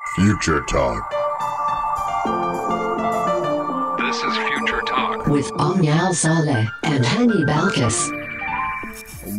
Future Talk. This is Future Talk with Omnial Saleh and Hani Balkis.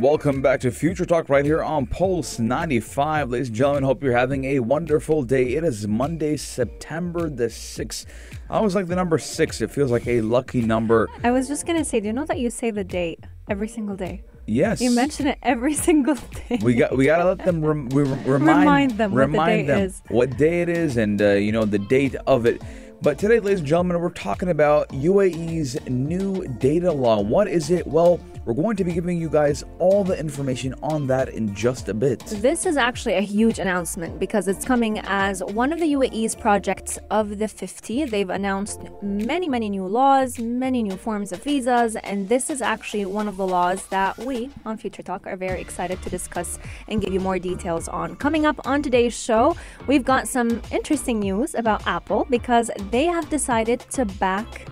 Welcome back to Future Talk right here on Pulse 95. Ladies and gentlemen, hope you're having a wonderful day. It is Monday, September the 6th. I always like the number 6. It feels like a lucky number. I was just going to say, do you know that you say the date every single day? Yes. You mention it every single day. We got to let them remind them what the date is. What day it is and, the date of it. But today, ladies and gentlemen, we're talking about UAE's new data law. What is it? Well, we're going to be giving you guys all the information on that in just a bit. This is actually a huge announcement because it's coming as one of the UAE's projects of the 50. They've announced many new laws, many new forms of visas, and this is actually one of the laws that we on Future Talk are very excited to discuss and give you more details on. Coming up on today's show, we've got some interesting news about Apple because they have decided to back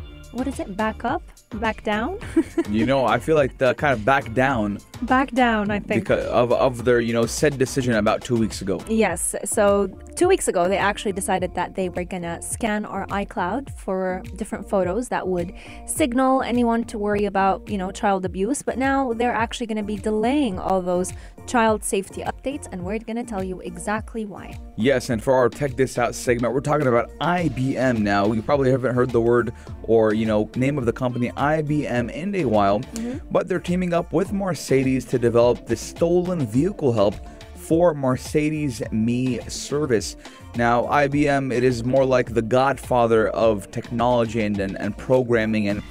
down? I feel like the kind of back down. Back down, I think. Because of their, said decision about 2 weeks ago. Yes. So 2 weeks ago, they actually decided that they were going to scan our iCloud for different photos that would signal anyone to worry about, child abuse. But now they're actually going to be delaying all those child safety updates, and we're going to tell you exactly why. Yes, and for our Tech This Out segment, we're talking about IBM now. You probably haven't heard the word or, name of the company IBM in a while, but they're teaming up with Mercedes to develop the stolen vehicle help for Mercedes Me service. Now, IBM, it is more like the godfather of technology and programming, and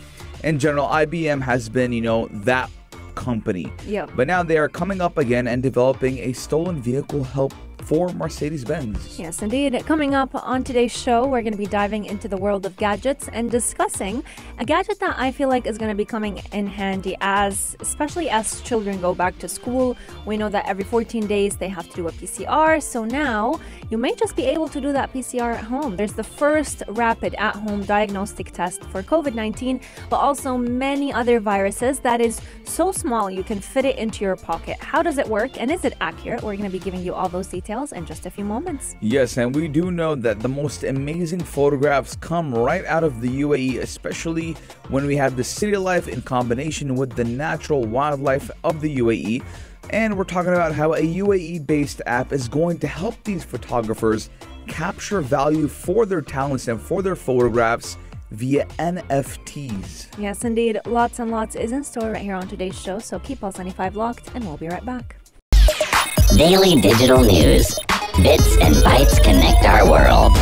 in general, IBM has been, that company. Yeah. But now they are coming up again and developing a stolen vehicle help for Mercedes-Benz. Yes, indeed. Coming up on today's show, we're going to be diving into the world of gadgets and discussing a gadget that I feel like is going to be coming in handy especially as children go back to school. We know that every 14 days they have to do a PCR. So now you may just be able to do that PCR at home. There's the first rapid at-home diagnostic test for COVID-19, but also many other viruses that is so small you can fit it into your pocket. How does it work and is it accurate? We're going to be giving you all those details in just a few moments. Yes, and we do know that the most amazing photographs come right out of the UAE, especially when we have the city life in combination with the natural wildlife of the UAE. And we're talking about how a UAE-based app is going to help these photographers capture value for their talents and for their photographs via NFTs. Yes, indeed. Lots and lots is in store right here on today's show, so keep Pulse 95 locked and we'll be right back. Daily digital news. Bits and bytes connect our world.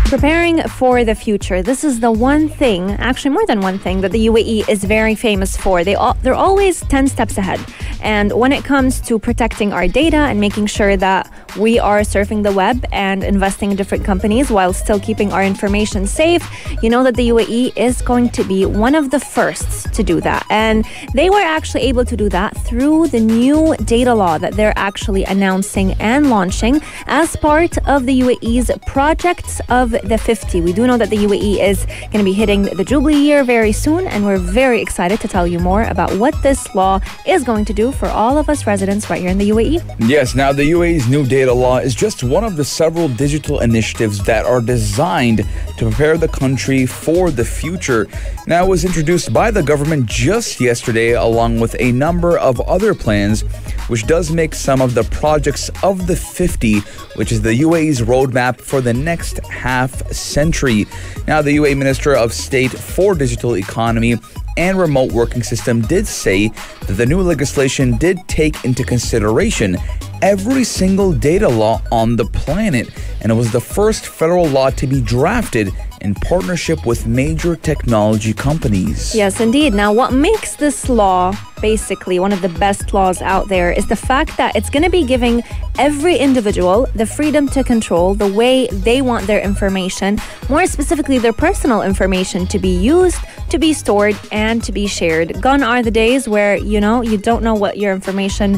Preparing for the future. This is the one thing, actually more than one thing, that the UAE is very famous for. They're always 10 steps ahead. And when it comes to protecting our data and making sure that we are surfing the web and investing in different companies while still keeping our information safe, you know that the UAE is going to be one of the firsts to do that. And they were actually able to do that through the new data law that they're actually announcing and launching as part of the UAE's projects of the 50. We do know that the UAE is going to be hitting the Jubilee year very soon, and we're very excited to tell you more about what this law is going to do for all of us residents right here in the UAE. Yes, now the UAE's new data law is just one of the several digital initiatives that are designed to prepare the country for the future. Now, it was introduced by the government just yesterday, along with a number of other plans, which does make some of the projects of the 50, which is the UAE's roadmap for the next half century. Now, the UAE Minister of State for Digital Economy and Remote Working System did say that the new legislation did take into consideration every single data law on the planet, and it was the first federal law to be drafted in partnership with major technology companies. Yes, indeed. Now, what makes this law basically one of the best laws out there is the fact that it's going to be giving every individual the freedom to control the way they want their information, more specifically their personal information, to be used, to be stored, and to be shared. Gone are the days where, you don't know what your information,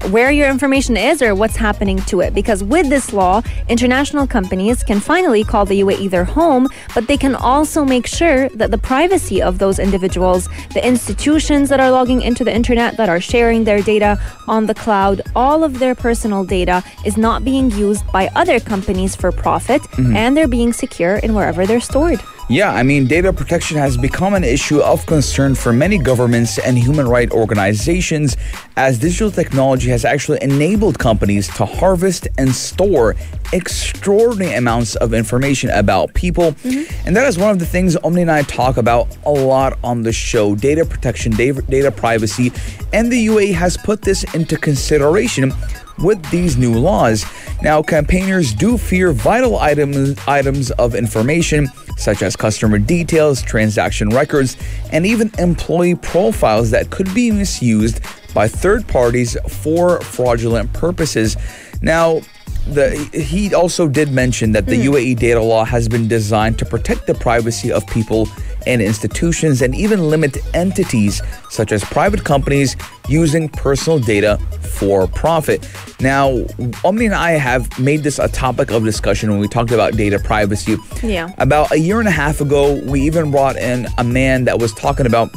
where your information is or what's happening to it. Because with this law, international companies can finally call the UAE their home, but they can also make sure that the privacy of those individuals, the institutions that are logging into the internet that are sharing their data on the cloud, all of their personal data is not being used by other companies for profit, and they're being secure in wherever they're stored. Yeah, I mean, data protection has become an issue of concern for many governments and human rights organizations, as digital technology has actually enabled companies to harvest and store extraordinary amounts of information about people. And that is one of the things Omni and I talk about a lot on the show: data protection, data privacy. And the UAE has put this into consideration with these new laws. Now, campaigners do fear vital items of information, such as customer details, transaction records, and even employee profiles that could be misused by third parties for fraudulent purposes. Now, he also did mention that the UAE data law has been designed to protect the privacy of people and institutions, and even limit entities such as private companies using personal data for profit. Now, Omni and I have made this a topic of discussion when we talked about data privacy. Yeah. About a year and a half ago, we even brought in a man that was talking about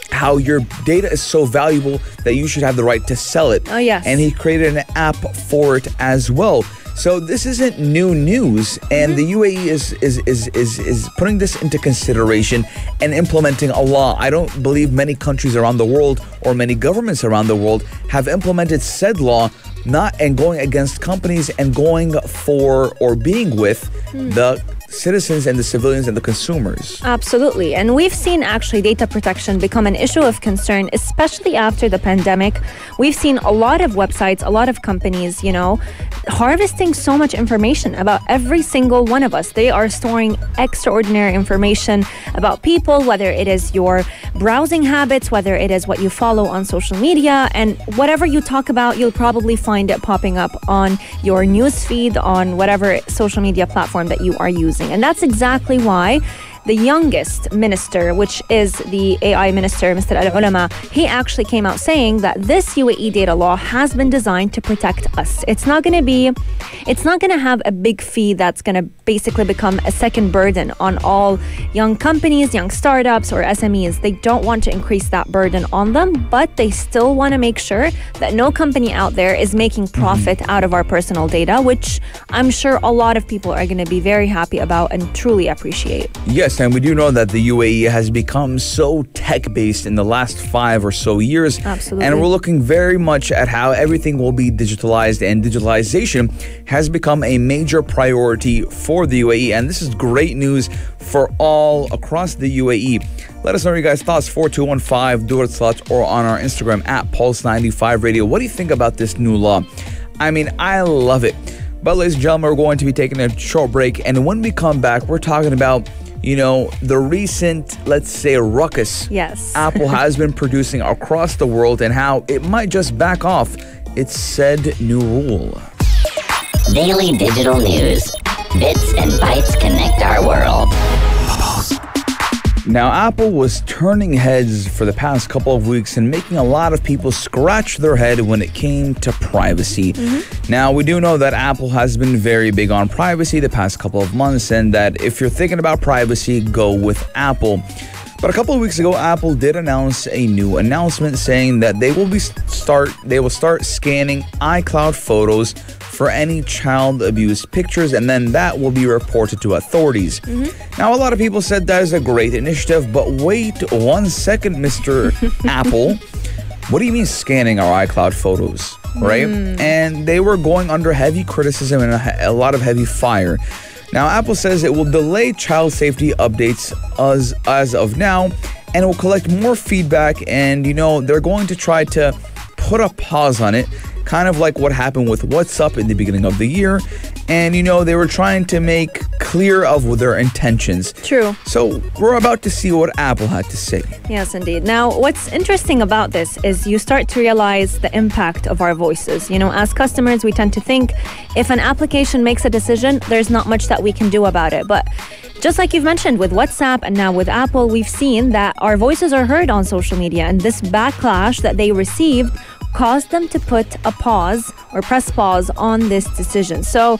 how your data is so valuable that you should have the right to sell it. Oh, yes. And he created an app for it as well. So this isn't new news, and the UAE is putting this into consideration and implementing a law. I don't believe many countries around the world or many governments around the world have implemented said law, not and going against companies and going for or being with the citizens and the civilians and the consumers. Absolutely. And we've seen actually data protection become an issue of concern, especially after the pandemic. We've seen a lot of websites, a lot of companies, harvesting so much information about every single one of us. They are storing extraordinary information about people, whether it is your browsing habits, whether it is what you follow on social media, and whatever you talk about, you'll probably find it popping up on your news feed on whatever social media platform that you are using. And that's exactly why the youngest minister, which is the AI minister, Mr. Al-Ulama, he actually came out saying that this UAE data law has been designed to protect us. It's not going to have a big fee that's going to basically become a second burden on all young companies, young startups, or SMEs. They don't want to increase that burden on them, but they still want to make sure that no company out there is making profit out of our personal data, which I'm sure a lot of people are going to be very happy about and truly appreciate. Yes, and we do know that the UAE has become so tech-based in the last 5 or so years. Absolutely. And we're looking very much at how everything will be digitalized, and digitalization has become a major priority for the UAE. And this is great news for all across the UAE. Let us know your guys' thoughts, 4215 Durat or on our Instagram at Pulse95 Radio. What do you think about this new law? I mean, I love it. But ladies and gentlemen, we're going to be taking a short break. And when we come back, we're talking about the recent, let's say, ruckus Apple has been producing across the world, and how it might just back off its said new rule. Daily digital news. Bits and bytes connect our world. Now, Apple was turning heads for the past couple of weeks and making a lot of people scratch their head when it came to privacy. Now, we do know that Apple has been very big on privacy the past couple of months, and that if you're thinking about privacy, go with Apple. But a couple of weeks ago, Apple did announce a new announcement saying that they will start scanning iCloud photos for any child abuse pictures, and then that will be reported to authorities. Now, a lot of people said that is a great initiative, but wait 1 second, Mr. Apple. What do you mean scanning our iCloud photos, right? And they were going under heavy criticism and a lot of heavy fire. Now, Apple says it will delay child safety updates as of now, and it will collect more feedback, and they're going to try to put a pause on it, kind of like what happened with WhatsApp in the beginning of the year. And they were trying to make clear of their intentions. True. So we're about to see what Apple had to say. Yes, indeed. Now, what's interesting about this is you start to realize the impact of our voices. As customers, we tend to think if an application makes a decision, there's not much that we can do about it. But just like you've mentioned with WhatsApp and now with Apple, we've seen that our voices are heard on social media, and this backlash that they received caused them to put a pause or press pause on this decision. So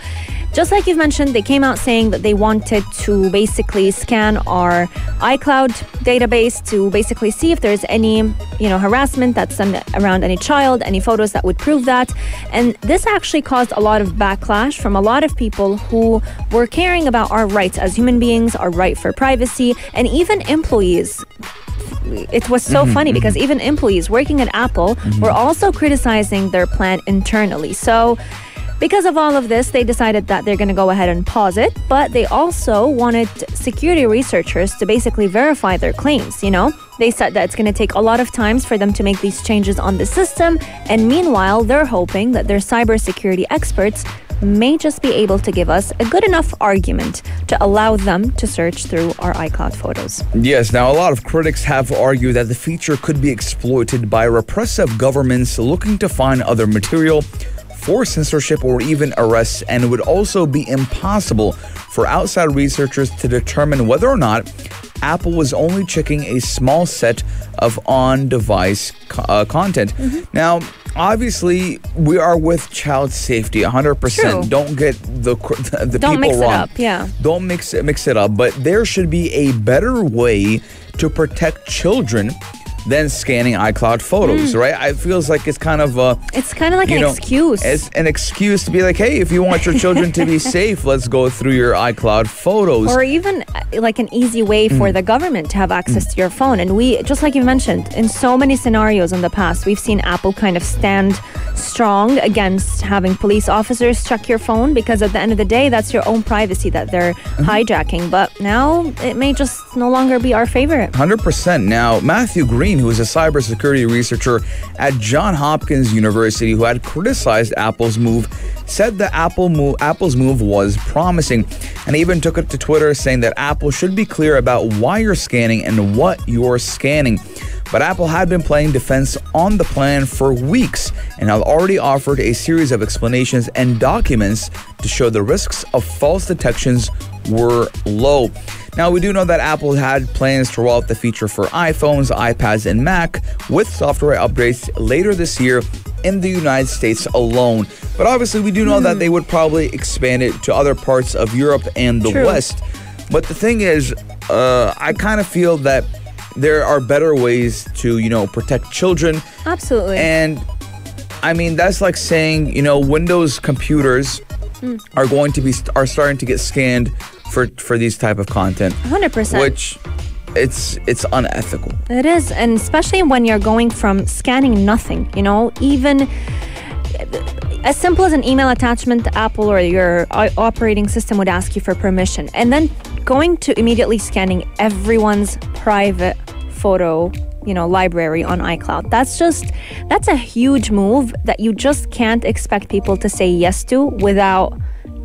just like you've mentioned, they came out saying that they wanted to basically scan our iCloud database to basically see if there's any, harassment that's around any child, any photos that would prove that. And this actually caused a lot of backlash from a lot of people who were caring about our rights as human beings, our right for privacy, and even employees. It was so funny because even employees working at Apple were also criticizing their plan internally. So because of all of this, they decided that they're going to go ahead and pause it, but they also wanted security researchers to basically verify their claims, They said that it's going to take a lot of times for them to make these changes on the system, and meanwhile, they're hoping that their cybersecurity experts may just be able to give us a good enough argument to allow them to search through our iCloud photos. Yes, now a lot of critics have argued that the feature could be exploited by repressive governments looking to find other material for censorship or even arrests, and it would also be impossible for outside researchers to determine whether or not Apple was only checking a small set of on-device content. Now, obviously, we are with child safety 100%. True. Don't get the Don't people mix wrong. it up, yeah. Don't mix it up. But there should be a better way to protect children than scanning iCloud photos, right? It feels like it's kind of It's kind of like an excuse. It's an excuse to be like, hey, if you want your children to be safe, let's go through your iCloud photos. Or even like an easy way for the government to have access to your phone. And we, just like you mentioned, in so many scenarios in the past, we've seen Apple kind of stand strong against having police officers check your phone, because at the end of the day, that's your own privacy that they're hijacking. But now it may just no longer be our favorite. 100%. Now, Matthew Green, who is a cybersecurity researcher at Johns Hopkins University who had criticized Apple's move, said that Apple's move was promising, and even took it to Twitter saying that Apple should be clear about why you're scanning and what you're scanning. But Apple had been playing defense on the plan for weeks and had already offered a series of explanations and documents to show the risks of false detections were low. Now, we do know that Apple had plans to roll out the feature for iPhones, iPads, and Mac with software updates later this year in the United States alone. But obviously, we do know that they would probably expand it to other parts of Europe and the West. But the thing is, I kind of feel that there are better ways to, protect children. Absolutely. And I mean, that's like saying, Windows computers are starting to get scanned for these type of content. 100%. Which it's unethical. It is, and especially when you're going from scanning nothing, even as simple as an email attachment, Apple or your operating system would ask you for permission, and then going to immediately scanning everyone's private photo library on iCloud. That's a huge move that you just can't expect people to say yes to without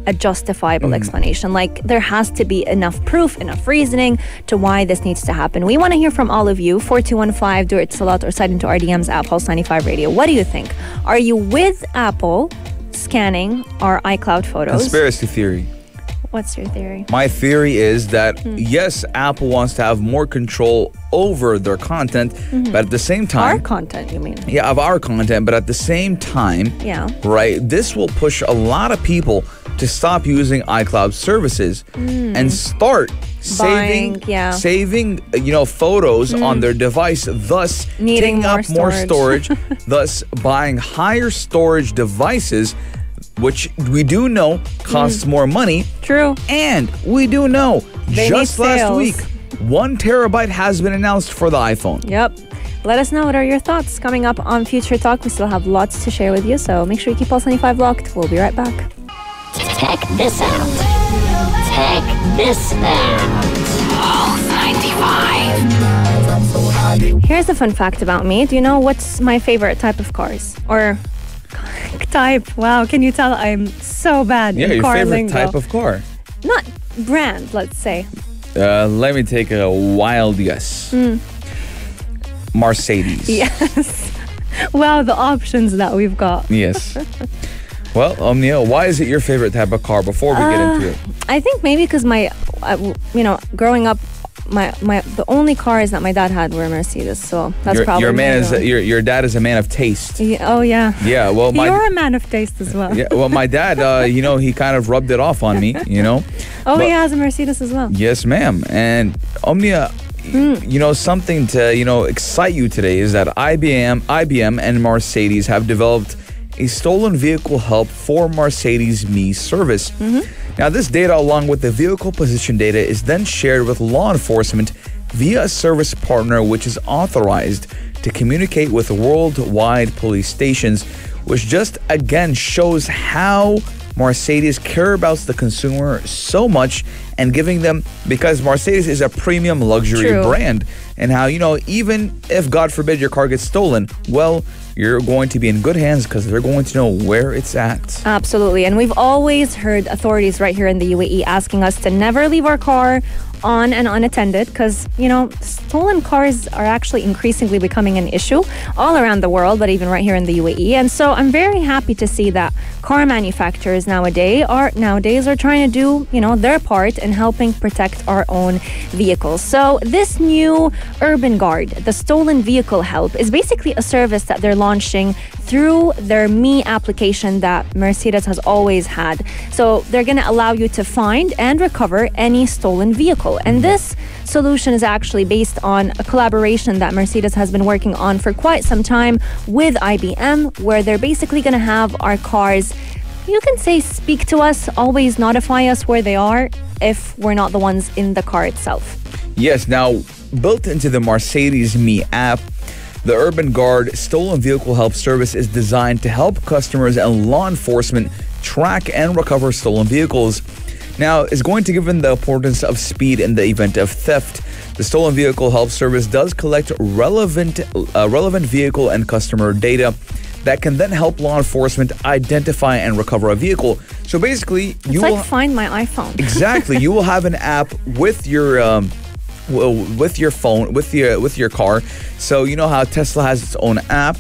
a justifiable explanation. Like, there has to be enough proof, enough reasoning to why this needs to happen. We want to hear from all of you. 4215, do it salat, or slide into our DMs at Pulse 95 Radio. What do you think? Are you with Apple scanning our iCloud photos? Conspiracy theory. What's your theory? My theory is that, yes, Apple wants to have more control over their content, but at the same time... Our content, you mean? Yeah, of our content, but at the same time, right, this will push a lot of people to stop using iCloud services and start saving photos on their device, thus needing taking up more storage, thus buying higher storage devices, which we do know costs more money. True. And we do know, They just need last sales. week, 1 terabyte has been announced for the iPhone. Yep. Let us know what are your thoughts coming up on Future Talk. We still have lots to share with you, so make sure you keep Pulse 95 locked. We'll be right back. Check this out. Check this out. Pulse 95. Here's a fun fact about me. Do you know what's my favorite type of cars? Or type. Wow, can you tell I'm so bad in Your car favorite lingo. type of car. Not brand, let's say. Let me take a wild guess. Mercedes. Yes. Wow, the options that we've got. Yes. Well, Neil, why is it your favorite type of car before we get into it? I think maybe because my, growing up, the only cars that my dad had were Mercedes, so that's probably your dad is a man of taste. Yeah, oh yeah. Yeah, well, you're a man of taste as well. Yeah, well, my dad, he kind of rubbed it off on me, Oh, he has a Mercedes as well. Yes, ma'am. And Omnia, something to excite you today is that IBM and Mercedes have developed a stolen vehicle help for Mercedes Me service. Now, this data, along with the vehicle position data, is then shared with law enforcement via a service partner which is authorized to communicate with worldwide police stations, which just again shows how Mercedes care about the consumer so much and giving them, because Mercedes is a premium luxury brand, and how, even if, God forbid, your car gets stolen, well, you're going to be in good hands because they're going to know where it's at. Absolutely. And we've always heard authorities right here in the UAE asking us to never leave our car on and unattended because, stolen cars are actually increasingly becoming an issue all around the world, but even right here in the UAE. And so I'm very happy to see that car manufacturers nowadays are trying to do, their part in helping protect our own vehicles. So this new Urban Guard, the Stolen Vehicle Help, is basically a service that they're launching through their Me application that Mercedes has always had. So they're going to allow you to find and recover any stolen vehicle. And this solution is actually based on a collaboration that Mercedes has been working on for quite some time with IBM, where they're basically going to have our cars, you can say, speak to us, always notify us where they are if we're not the ones in the car itself. Yes, now built into the Mercedes Me app, the Urban Guard Stolen Vehicle Help Service is designed to help customers and law enforcement track and recover stolen vehicles. Now, it's going to give them the importance of speed in the event of theft. The Stolen Vehicle Help Service does collect relevant vehicle and customer data that can then help law enforcement identify and recover a vehicle. So basically, Find My iPhone. Exactly. You will have an app with your phone, with your car. So you know how Tesla has its own app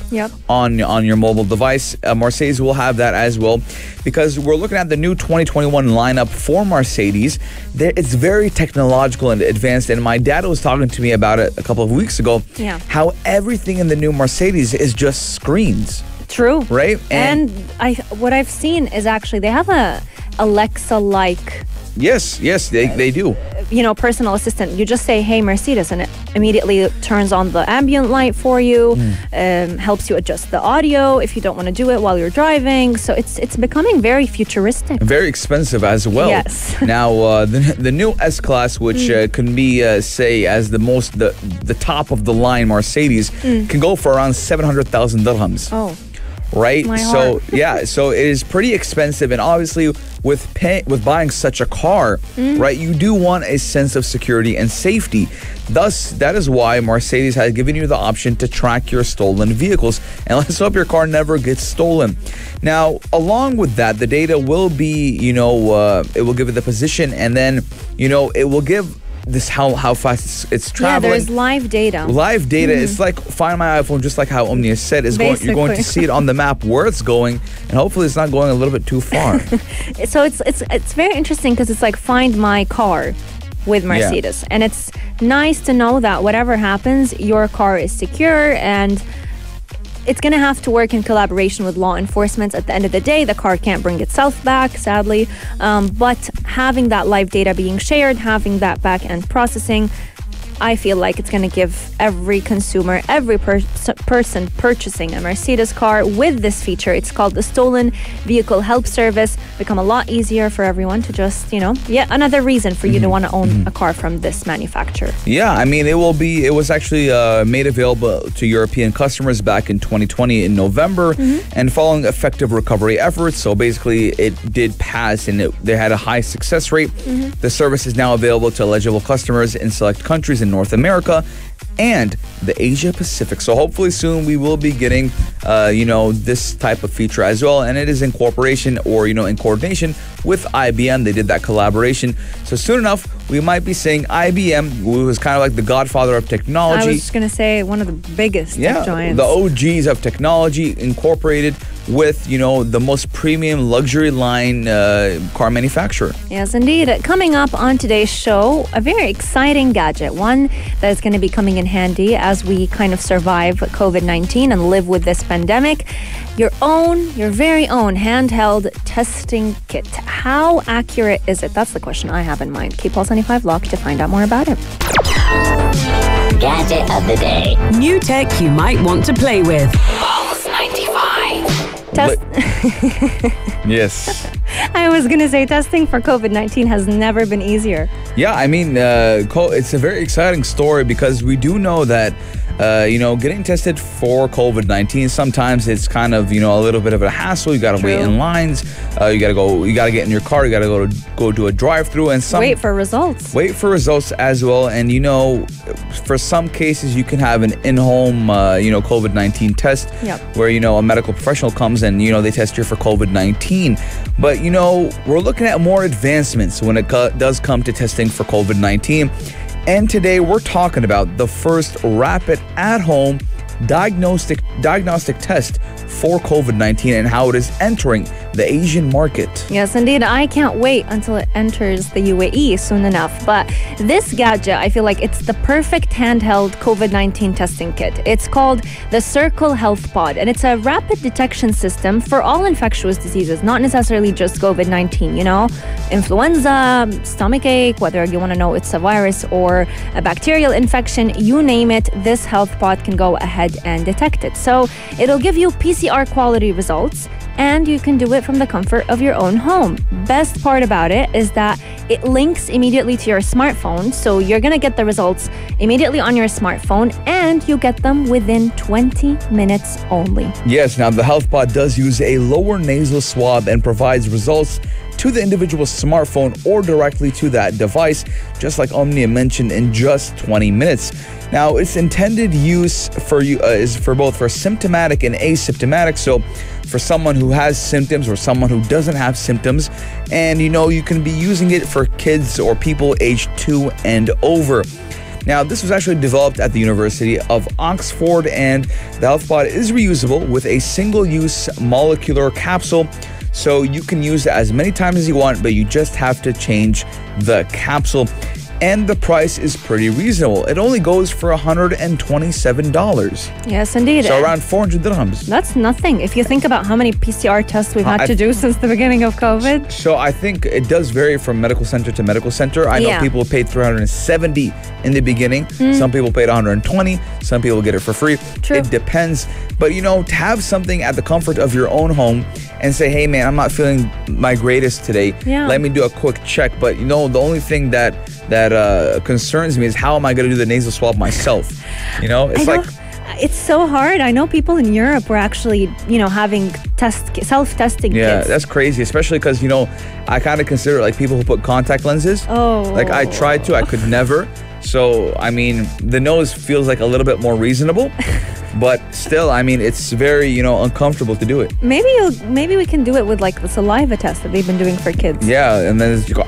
on your mobile device. Mercedes will have that as well, because we're looking at the new 2021 lineup for Mercedes. It's very technological and advanced, and my dad was talking to me about it a couple of weeks ago. Yeah. How everything in the new Mercedes is just screens. True. Right? And what I've seen is actually they have a Alexa-like. Yes, they do. Personal assistant. You just say, "Hey, Mercedes," and it immediately turns on the ambient light for you, helps you adjust the audio if you don't want to do it while you're driving. So it's becoming very futuristic. Very expensive as well. Yes. Now, the new S-Class, which can be, say, as the top of the line Mercedes, can go for around 700,000 dirhams. Oh. Right? My So, heart. so it is pretty expensive, and obviously with buying such a car, right, you do want a sense of security and safety. Thus, that is why Mercedes has given you the option to track your stolen vehicles, and let's hope your car never gets stolen. Now, along with that, the data will be, it will give you the position, and then, it will give this how fast it's traveling. Yeah, there's live data. Live data. It's like Find My iPhone, just like how Omnia said. You're going to see it on the map where it's going, and hopefully it's not going a little bit too far. So it's very interesting because it's like Find My Car with Mercedes, and it's nice to know that whatever happens, your car is secure, and it's going to have to work in collaboration with law enforcement. At the end of the day, the car can't bring itself back, sadly. But having that live data being shared, having that back-end processing, I feel like it's going to give every consumer, every person purchasing a Mercedes car with this feature, it's called the Stolen Vehicle Help Service, become a lot easier for everyone to just, yet another reason for you to want to own a car from this manufacturer. Yeah, I mean, it was actually made available to European customers back in 2020 in November, and following effective recovery efforts, so basically it did pass and they had a high success rate. The service is now available to eligible customers in select countries in North America and the Asia Pacific. So hopefully soon we will be getting, this type of feature as well. And it is in cooperation or, in coordination with IBM. They did that collaboration. So soon enough, we might be seeing IBM, who is kind of like the godfather of technology. I was just going to say one of the biggest tech giants. The OGs of technology, incorporated with, the most premium luxury line car manufacturer. Yes, indeed. Coming up on today's show, a very exciting gadget, one that is going to be coming in handy as we kind of survive COVID-19 and live with this pandemic. Your very own handheld testing kit. How accurate is it? That's the question I have in mind. Keep Pulse 95 locked to find out more about it. Gadget of the day. New tech you might want to play with. Pulse 95. Yes. I was going to say testing for COVID-19 has never been easier. Yeah, I mean, it's a very exciting story because we do know that, getting tested for COVID-19, sometimes it's kind of, a little bit of a hassle. You got to wait in lines. You got to get in your car. You got to go to a drive-through and wait for results. Wait for results as well. And, for some cases, you can have an in-home, COVID-19 test where, a medical professional comes and, they test you for COVID-19. But, we're looking at more advancements when it does come to testing for COVID-19. And today we're talking about the first rapid at-home diagnostic test for COVID-19 and how it is entering the Asian market. Yes, indeed. I can't wait until it enters the UAE soon enough. But this gadget, I feel like it's the perfect handheld COVID-19 testing kit. It's called the Circle Health Pod, and it's a rapid detection system for all infectious diseases, not necessarily just COVID-19, influenza, stomach ache, whether you want to know it's a virus or a bacterial infection, you name it, this health pod can go ahead and detect it. So it'll give you PCR quality results, and you can do it from the comfort of your own home. Best part about it is that it links immediately to your smartphone, so you're going to get the results immediately on your smartphone, and you get them within 20 minutes only. Yes, now the Health Pod does use a lower nasal swab and provides results to the individual smartphone or directly to that device, just like Omnia mentioned, in just 20 minutes. Now, its intended use is for both for symptomatic and asymptomatic. So for someone who has symptoms or someone who doesn't have symptoms, and you can be using it for kids or people aged 2 and over. Now, this was actually developed at the University of Oxford, and the Health Pod is reusable with a single-use molecular capsule. So you can use it as many times as you want, but you just have to change the capsule. And the price is pretty reasonable. It only goes for $127. Yes, indeed. So around 400 dirhams. That's nothing. If you think about how many PCR tests we've had to do since the beginning of COVID. So I think it does vary from medical center to medical center. I know people paid $370 in the beginning. Some people paid $120. Some people get it for free. True. It depends. But, to have something at the comfort of your own home and say, hey, man, I'm not feeling my greatest today. Yeah. Let me do a quick check. But, the only thing that concerns me is how am I going to do the nasal swab myself? It's so hard. I know people in Europe were actually, having self-testing kits. Yeah, that's crazy, especially because, I kind of consider like people who put contact lenses. Oh. Like I tried to, I could never. So, I mean, the nose feels like a little bit more reasonable. But still, I mean, it's very, uncomfortable to do it. Maybe we can do it with like the saliva test that they've been doing for kids. Yeah, and then you go...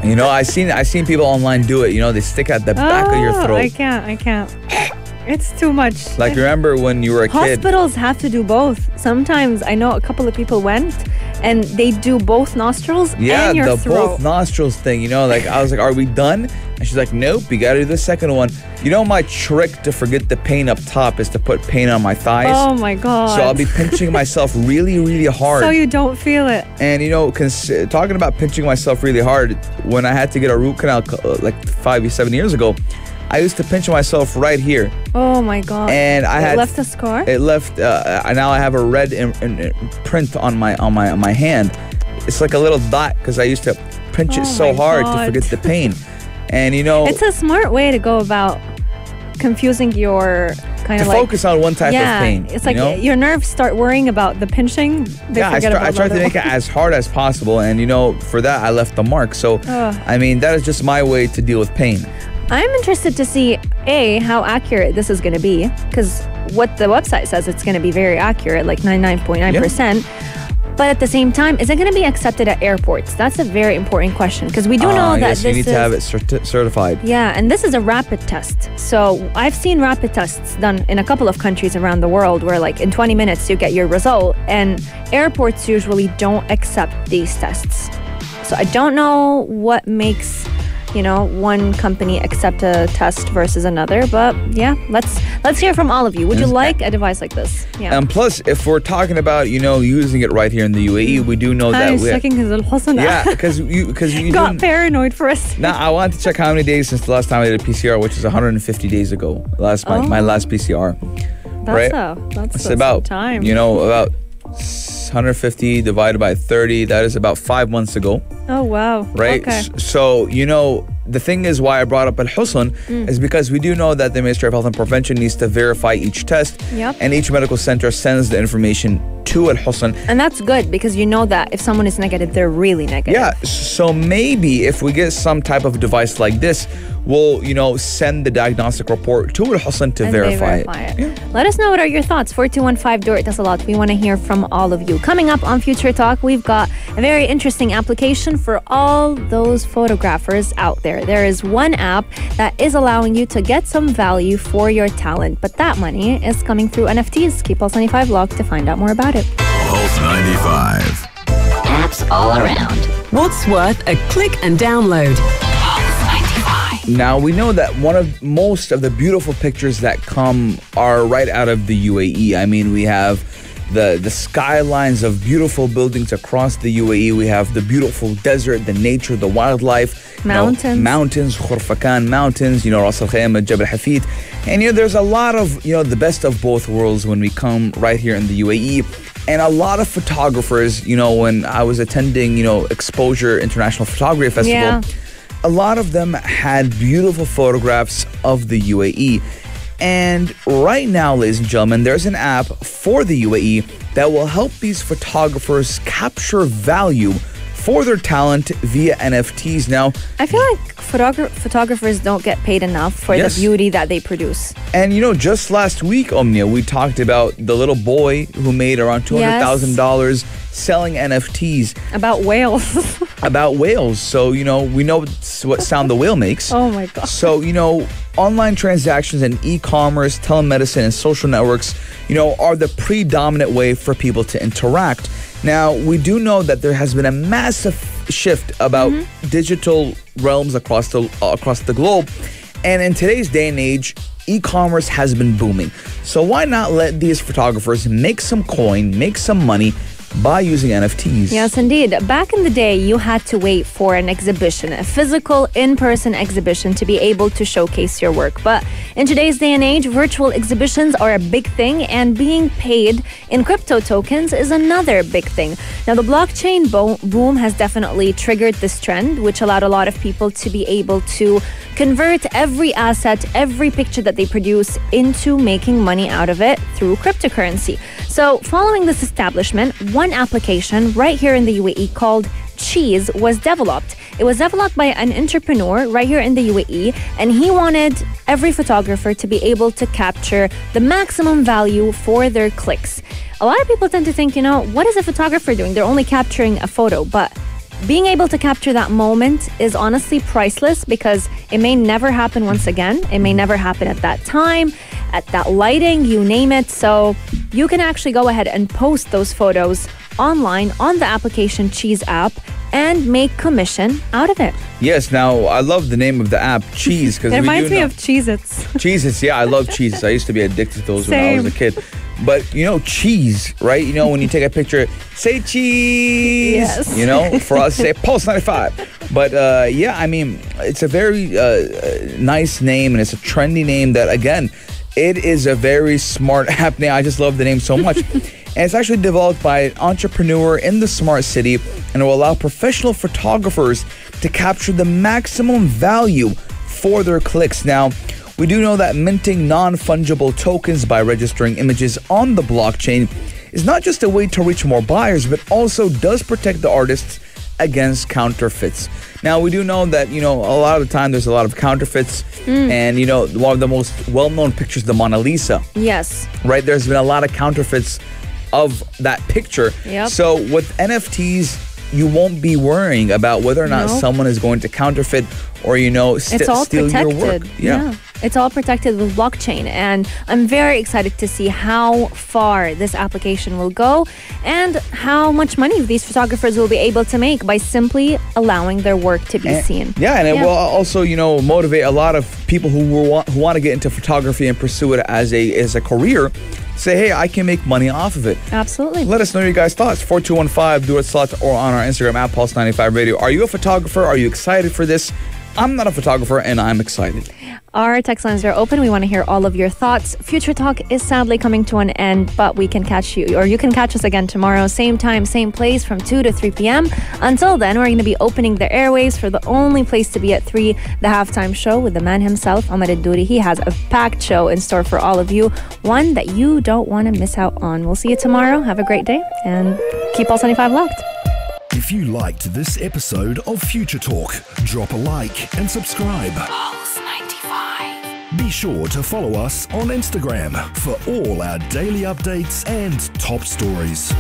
I seen people online do it. They stick at the back of your throat. I can't. It's too much. Like, remember when you were a kid? Hospitals have to do both. Sometimes I know a couple of people went and they do both nostrils and your throat. Yeah, the both nostrils thing. Like I was like, are we done? And she's like, nope, you gotta do the second one. My trick to forget the pain up top is to put pain on my thighs. Oh my God. So I'll be pinching myself really, really hard. So you don't feel it. And talking about pinching myself really hard, when I had to get a root canal like 7 years ago, I used to pinch myself right here. Oh my God. And it left a scar? It left, now I have a red print on my hand. It's like a little dot because I used to pinch it so hard to forget the pain. And it's a smart way to go about confusing your kind of focus on one type of pain. It's like your nerves start worrying about the pinching. I tried to make it as hard as possible, and for that I left the mark. So I mean, that is just my way to deal with pain. I'm interested to see how accurate this is going to be, because what the website says, it's going to be very accurate, like 99.9%. But at the same time, is it going to be accepted at airports? That's a very important question because we do know that yes, this you need to have it certified. Yeah, and this is a rapid test. So I've seen rapid tests done in a couple of countries around the world where like in 20 minutes you get your result, and airports usually don't accept these tests. So I don't know what makes, one company accept a test versus another, but yeah, let's hear from all of you. Would you like a device like this? Yeah. And plus, if we're talking about, using it right here in the UAE, we do know that we checking his al-Husn. Yeah, because you got paranoid for us. Now, I wanted to check how many days since the last time I did a PCR, which is 150 days ago. My last PCR. That's about time. About 150 divided by 30, that is about 5 months ago. Oh, wow. Right? Okay. So, the thing is why I brought up Al-Husn is because we do know that the Ministry of Health and Prevention needs to verify each test. Yep. And each medical center sends the information to Al-Husn. And that's good because you know that if someone is negative, they're really negative. Yeah, so maybe if we get some type of device like this, we'll, send the diagnostic report to Al-Husn to verify it. Yeah. Let us know what are your thoughts. 4215 Dort does a lot. We want to hear from all of you. Coming up on Future Talk, we've got a very interesting application for all those photographers out there. There is one app that is allowing you to get some value for your talent, but that money is coming through NFTs. Keep Pulse 95 locked to find out more about it. Pulse 95. Apps all around. What's worth a click and download? Now, we know that most of the beautiful pictures that come are right out of the UAE. I mean, we have the skylines of beautiful buildings across the UAE. We have the beautiful desert, the nature, the wildlife. Mountains, Khurfakan Mountains, Ras Al Khaimah, Jabal Hafid. And, there's a lot of, the best of both worlds when we come right here in the UAE. And a lot of photographers, when I was attending, Exposure International Photography Festival, a lot of them had beautiful photographs of the UAE. And right now, ladies and gentlemen, there's an app for the UAE that will help these photographers capture value for their talent via NFTs. Now, I feel like photographers don't get paid enough for the beauty that they produce. And just last week, Omnia, we talked about the little boy who made around $200,000 selling NFTs. About whales. So, we know what sound the whale makes. Oh my God. So, online transactions and e-commerce, telemedicine, and social networks, are the predominant way for people to interact. Now, we do know that there has been a massive shift about digital realms across the globe. And in today's day and age, e-commerce has been booming. So why not let these photographers make some coin, make some money by using NFTs? Yes, indeed. Back in the day, you had to wait for an exhibition, a physical, in-person exhibition to be able to showcase your work. But in today's day and age, virtual exhibitions are a big thing, and being paid in crypto tokens is another big thing. Now, the blockchain boom has definitely triggered this trend, which allowed a lot of people to be able to convert every asset, every picture that they produce into making money out of it through cryptocurrency. So following this establishment, one application right here in the UAE called Cheese was developed. It was developed by an entrepreneur right here in the UAE, and he wanted every photographer to be able to capture the maximum value for their clicks. A lot of people tend to think, what is a photographer doing? They're only capturing a photo, but being able to capture that moment is honestly priceless because it may never happen once again. It may never happen at that time, at that lighting, you name it. So you can actually go ahead and post those photos online on the application Cheese app and make commission out of it. Yes, now I love the name of the app, Cheese. It reminds me of Cheez-Its. Cheez-Its, yeah, I love Cheez-Its. I used to be addicted to those when I was a kid. But, cheese, right? When you take a picture, say cheese. Yes. For us, say Pulse 95. But, it's a very nice name, and it's a trendy name that, again, it is a very smart app name. I just love the name so much. And it's actually developed by an entrepreneur in the smart city, and it will allow professional photographers to capture the maximum value for their clicks. Now, we do know that minting non-fungible tokens by registering images on the blockchain is not just a way to reach more buyers, but also does protect the artists against counterfeits. Now, we do know that, a lot of the time there's a lot of counterfeits. And, one of the most well-known pictures, the Mona Lisa. Yes. Right? There's been a lot of counterfeits of that picture. Yep. So with NFTs, you won't be worrying about whether or not someone is going to counterfeit or, it's all steal protected. your work. Yeah. It's all protected with blockchain. And I'm very excited to see how far this application will go and how much money these photographers will be able to make by simply allowing their work to be seen. Yeah, and it will also, motivate a lot of people who want to get into photography and pursue it as a career. Say, hey, I can make money off of it. Absolutely. Let us know your guys' thoughts. 4215, do it select, or on our Instagram at Pulse95 Radio. Are you a photographer? Are you excited for this? I'm not a photographer, and I'm excited. Our text lines are open. We want to hear all of your thoughts. Future Talk is sadly coming to an end, but we can catch you, or you can catch us again tomorrow, same time, same place, from 2 to 3 p.m. Until then, we're going to be opening the airwaves for the only place to be at 3, the halftime show with the man himself, Omar Al-Douri. He has a packed show in store for all of you, one that you don't want to miss out on. We'll see you tomorrow. Have a great day, and keep Pulse 95 locked. If you liked this episode of Future Talk, drop a like and subscribe. Pulse 95. Be sure to follow us on Instagram for all our daily updates and top stories.